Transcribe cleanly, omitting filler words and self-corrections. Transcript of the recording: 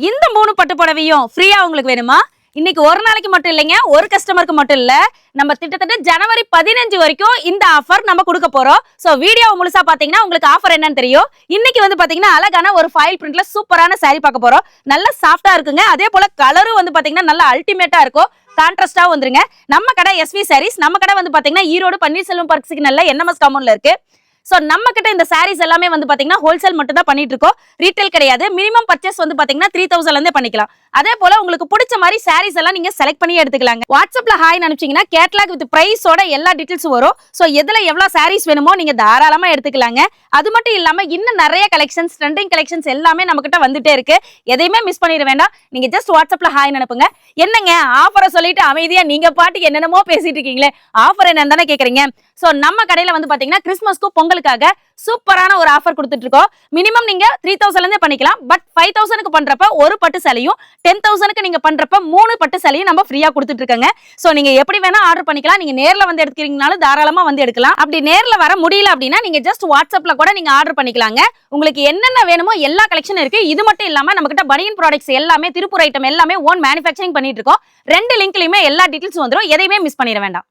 இந்த 3 பட்டு புடவையும் ஃப்ரீயா உங்களுக்கு வேணுமா? இன்னைக்கு ஒரு நாளைக்கு மட்டும் இல்லைங்க, ஒரு கஸ்டமருக்கு மட்டும் இல்ல, நம்ம கிட்டத்தட்ட ஜனவரி 15 வரைக்கும் இந்த ஆஃபர் நம்ம கொடுக்க போறோம். சோ வீடியோ முழுசா பாத்தீங்கன்னா உங்களுக்கு ஆஃபர் என்னன்னு தெரியும். இன்னைக்கு வந்து பாத்தீங்கன்னா அழகான ஒரு ஃபைல் பிரிண்ட்ல சூப்பரான saree பார்க்க போறோம். நல்ல சாஃப்ட்டா இருக்குங்க. அதே போல கலரும் வந்து பாத்தீங்கன்னா நல்ல அல்டிமேட்டா இருக்கும். கான்ட்ராஸ்டா வந்துருங்க. நம்ம கடை எஸ்வி சாரீஸ். நம்ம கடை வந்து பாத்தீங்கன்னா ஈரோடு பன்னீர்செல்வம் பார்க் சிக்னல்ல என்எம்எஸ் காம்பவுண்ட்ல இருக்கு. சோ நம்ம கிட்ட இந்த சாரீஸ் எல்லாமே வந்து பாத்தீங்கன்னா ஹோல்சேல் மட்டும் தான் பண்ணிட்டு இருக்கோம். ரீட்டைல் கிடையாது. மினிமம் பர்ச்சேஸ் வந்து பாத்தீங்கன்னா 3000 ல இருந்தே பண்ணிக்கலாம். அதே போல உங்களுக்கு பிடிச்ச மாதிரி சாரீஸ் எல்லாம் நீங்க செலக்ட் பண்ணி எடுத்துக்கலாங்க. வாட்ஸ்அப்ல ஹாய் அனுப்பிச்சீங்கன்னா கேட்லாக் வித் பிரைஸோட எல்லா டீடைல்ஸும் வரும். சோ எதுல எவ்வளவு சாரீஸ் வேணுமோ நீங்க தாராளமா எடுத்துக்கலாங்க. அது மட்டும் இல்லாம இன்னும் நிறைய கலெக்ஷன்ஸ், ட்ரெண்டிங் கலெக்ஷன்ஸ் எல்லாமே நம்ம கிட்ட வந்துட்டே இருக்கு. எதையுமே மிஸ் பண்ணிட வேண்டாம். நீங்க ஜஸ்ட் வாட்ஸ்அப்ல ஹாய் அனுப்புங்க. என்னங்க ஆஃபரை சொல்லிட்டு அமைதியா நீங்க பாட்டுக்கு என்னென்னமோ பேசிட்டு இருக்கீங்களே, ஆஃபர் என்னன்னு தானே கேக்குறீங்க. சோ நம்ம கடையில வந்து பாத்தீங்கன்னா கிறிஸ்மஸ்க்கு பொங்கலுக்காக சூப்பரான ஒரு ஆஃபர் கொடுத்துட்டு இருக்கோம். மினிமம் நீங்க 3000 ல இருந்தே பண்ணிக்கலாம். பட் 5000 க்கு பண்றப்ப ஒரு பட்டு சேலையும், 10000 க்கு நீங்க பண்றப்ப 3 பட்டு சேலையும் நம்ம ஃப்ரீயா கொடுத்துட்டு இருக்கோங்க. சோ நீங்க எப்படி வேணா ஆர்டர் பண்ணிக்கலாம். நீங்க நேர்ல வந்து எடுக்கிறீங்கனாலும் தாராளமா வந்து எடுக்கலாம். அப்படி நேர்ல வர முடியல அப்படின்னா நீங்க ஜஸ்ட் வாட்ஸ்அப்ல கூட நீங்க ஆர்டர் பண்ணிக்கலாங்க. உங்களுக்கு என்னென்ன வேணுமோ எல்லா கலெக்ஷன் இருக்கு. இது மட்டும் இல்லாம நம்ம கிட்ட பனியன் ப்ராடக்ட்ஸ் எல்லாமே, திருப்பூர் ஐட்டம் எல்லாமே ஓன் மேனுஃபேக்சரிங் பண்ணிட்டு இருக்கோம். 2 லிங்க்லயுமே எல்லா டீடைல்ஸ் வந்துரும். எதையுமே மிஸ் பண்ணிட வேண்டாம்.